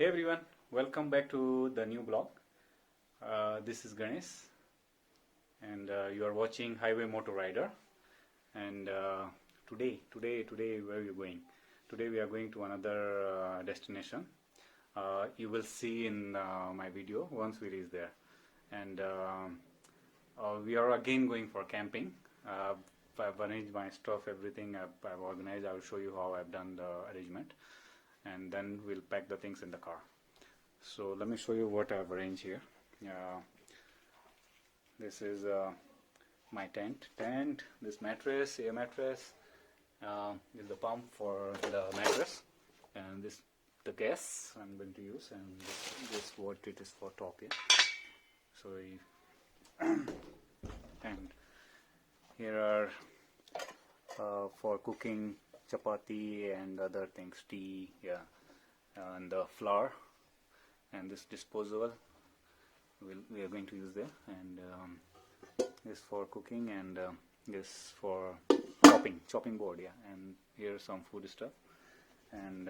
Hey everyone, welcome back to the new blog. This is Ganesh, and you are watching Highway Motor Rider. And today, where are you going? Today we are going to another destination. You will see in my video once we reach there. And we are again going for camping. I've arranged my stuff, everything I've organized. I will show you how I've done the arrangement. And then we'll pack the things in the car. So let me show you what I've arranged here. This is my tent, this mattress, air mattress, is the pump for the mattress, and this the gas I'm going to use, and this what it is for top here. So and here are for cooking chapati and other things, tea, and the flour, and this disposable we are going to use there, and this for cooking, and this for chopping board, and here's some food stuff, and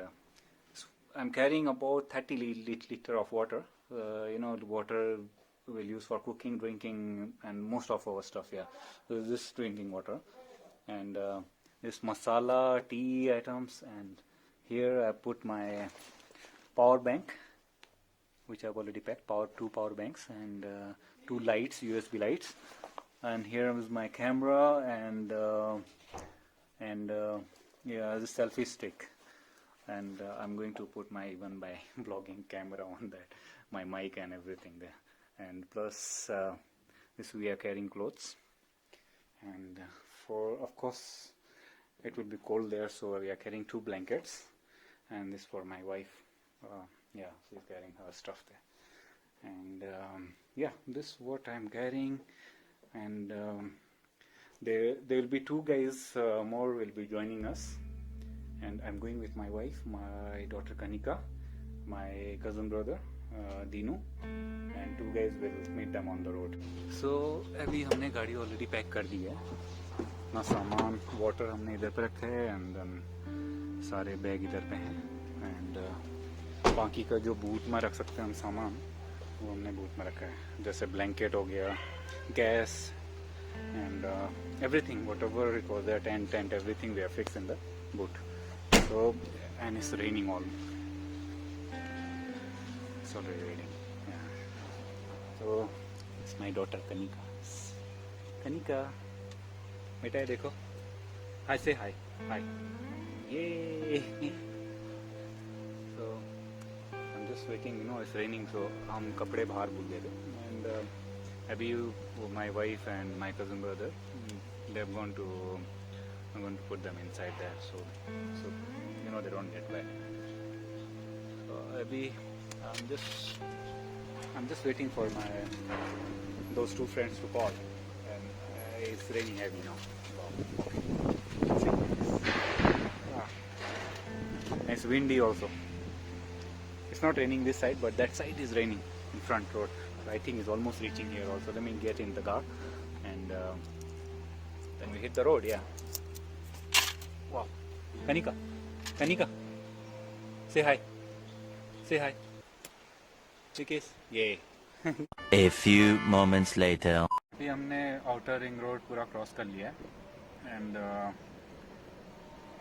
I'm carrying about 30 liter of water. The water we'll use for cooking, drinking, and most of our stuff. So this drinking water, and this masala, tea items, and here I put my power bank, which I've already packed, two power banks, and two lights, USB lights, and here is my camera, and the selfie stick, and I'm going to put my vlogging camera on that, my mic and everything there, and plus this we are carrying clothes, and of course it will be cold there, so we are carrying 2 blankets, and this for my wife. She's carrying her stuff there, and this what I'm carrying, and there will be 2 guys more will be joining us, and I'm going with my wife, my daughter Kanika, my cousin brother Dinu, and 2 guys will meet them on the road. So अभी हमने गाड़ी already pack कर दी है, अपना सामान, water हमने इधर पे रखा है, and then सारे बैग इधर पे हैं, and बाकी का जो बूट में रख सकते हैं हम सामान, वो हमने बूट में रखा है, जैसे ब्लैंकेट हो गया, gas, and everything, whatever it was there, tent, everything we have fixed in the boot. So, and it's raining all. It's already raining. So, it's my daughter Kanika. Kanika, बेटा देखो. Hi, say hi. Hi. Yay! So, I'm just waiting. It's raining, so हम कपड़े बाहर भूल गए थे. And अभी my wife and my cousin brother, I'm going to put them inside there, so they don't get wet. So अभी I'm just waiting for those 2 friends to call, and it's raining heavy now. It's windy also. It's not raining this side, but that side is raining in front road. So I think it's almost reaching here also. Let me get in the car, and then we hit the road. Wow. Kanika, say hi. Say hi. Kiss. Yay. A few moments later. अभी हमने outer ring road पूरा cross कर लिया है, and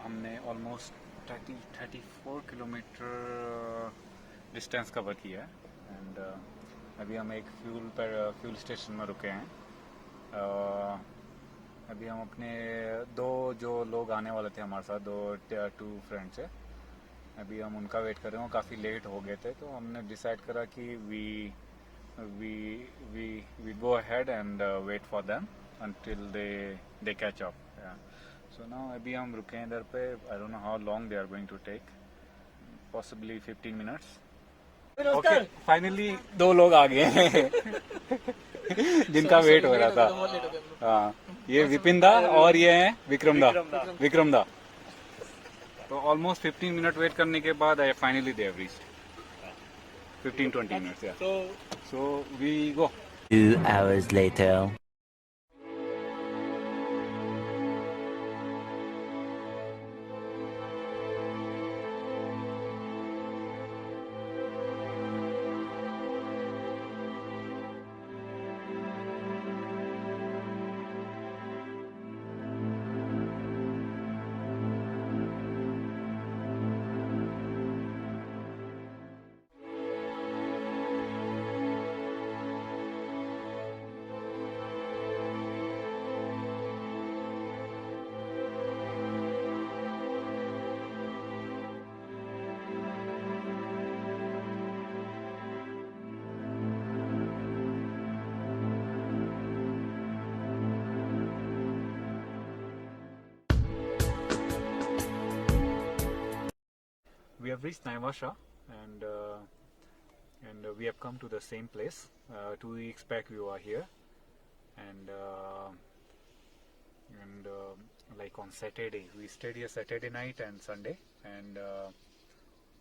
हमने almost 34 kilometre distance cover किया है, and अभी हम एक फ्यूल स्टेशन में रुके हैं. अभी हम अपने 2 जो लोग आने वाले थे हमारे साथ, 2 फ्रेंड्स है, अभी हम उनका वेट कर रहे हैं. काफ़ी लेट हो गए थे, तो हमने डिसाइड करा कि we go ahead and wait for them until they catch up. So now अभी हम रुके हैं इधर पे. I don't know how long they are going to take, possibly 15 minutes. Okay, finally 2 लोग आ गए हैं जिनका वेट हो रहा था. ये विपिन दा और ये हैं विक्रम दा. तो ऑलमोस्ट 15 मिनट वेट करने के बाद finally they have reached. 15-20 minutes, So we go. 2 hours later. we have reached Naivasha, and we have come to the same place. 2 weeks back we were here, and like on Saturday we stayed here Saturday night and Sunday, and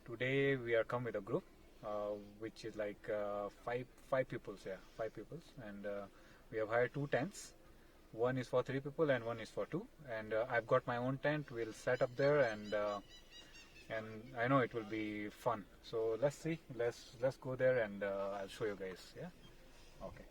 today we are come with a group, which is like five people, and we have hired 2 tents. One is for 3 people and one is for 2, and I've got my own tent. We'll set up there, and I know it will be fun. So let's see. Let's go there, and I'll show you guys. Yeah. Okay.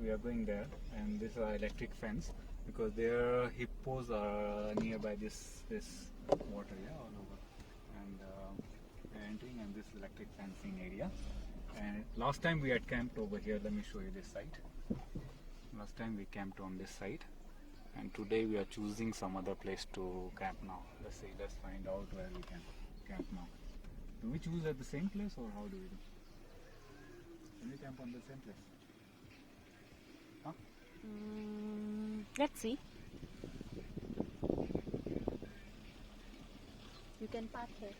We are going there, and this is our electric fence, because their hippos are nearby this water, yeah, all over, and we're entering, and this electric fencing area. And last time we had camped over here. Let me show you this site. Last time we camped on this site, and today we are choosing some other place to camp now. Let's see. Let's find out where we can camp now. Do we choose at the same place, or how do we do? Can we camp on the same place? Huh? Let's see. You can park here.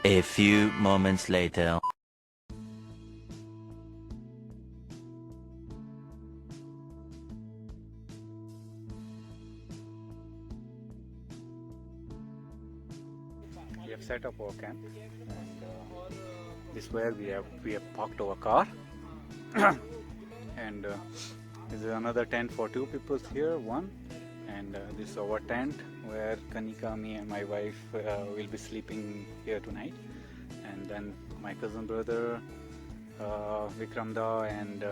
A few moments later. We have set up our camp, and this is where we have parked our car. And this is another tent for 2 people here, one, and this is our tent where Kanika, me and my wife will be sleeping here tonight, and then my cousin brother Vikramda and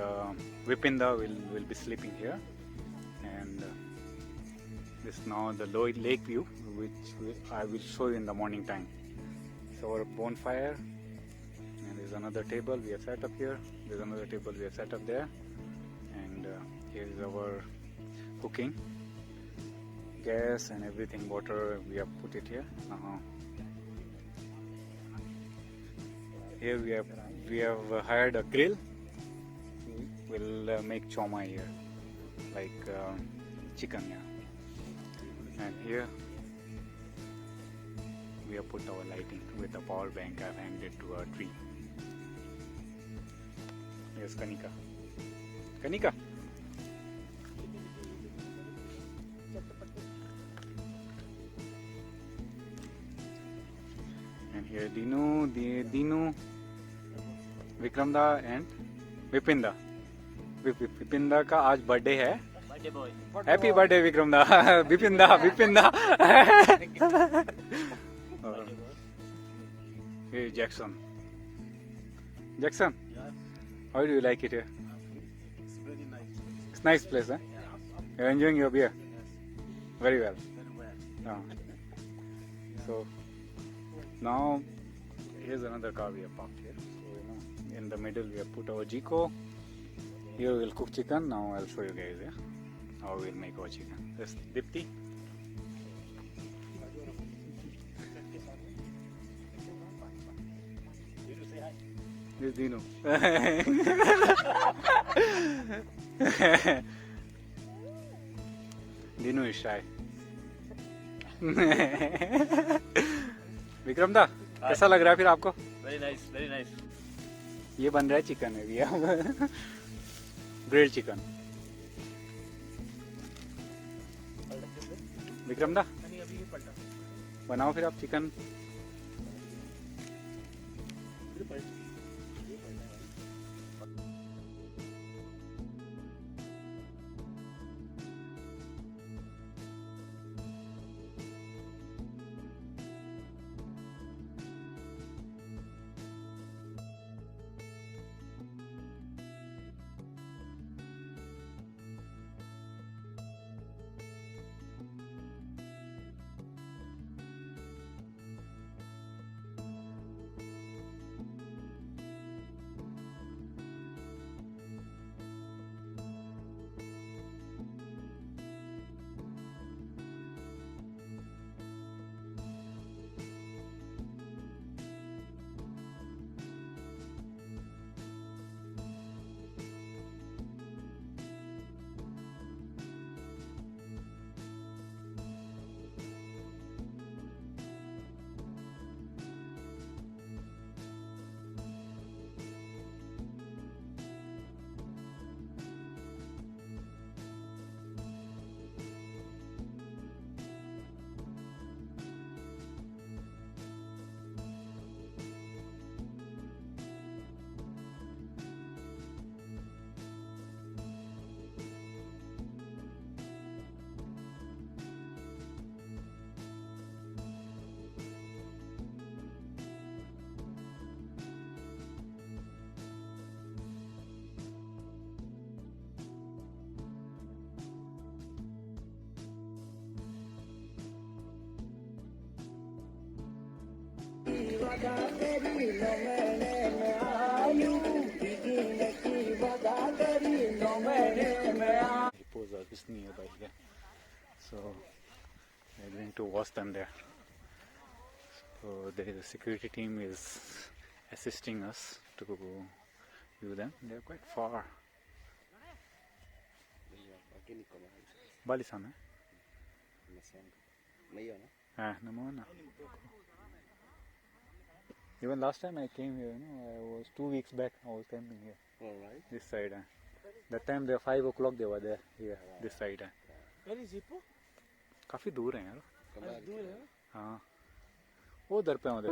Vipinda will be sleeping here. And this is now the lake view, which I will show you in the morning time. So our bonfire, and there's another table we have set up here. There's another table we have set up there, and here is our cooking, gas and everything, water we have put it here. Here we have hired a grill. We'll make choma here, like chicken, yeah. And here we have put our lighting with a power bank. I've hanged it to a tree. Here's Kanika. Kanika. And here Dinu, Vikramda and Vipinda. Vipinda का आज birthday है. Happy birthday Vikramda. Vipinda. Hey Jackson. How do you like it here? It's very nice. It's nice place, huh? Yeah. You're enjoying your beer? Yes. Very well. Very well. So now here's another car we have parked here. So in the middle we have put our jiko. Here we'll cook chicken. Now I'll show you guys, yeah, how we'll make our chicken. This Dipti. This Dino. Dino is shy. Vikram दा कैसा लग रहा है फिर आपको? Very nice, very nice. ये बन रहा है चिकन है भैया, ग्रिल्ड चिकन. विक्रम दा बनाओ फिर आप chicken. Hippos are just nearby here, so we're going to watch them there. So there is a security team is assisting us to view them. They are quite far. Bali sana. Ah, namona. Even last time I came here, I was 2 weeks back. I was camping here. All right. This side. That time they 5 o'clock they were there. Here, this side. Where is hippo? काफी दूर है यार. दूर है. हाँ. वो उधर पे उधर.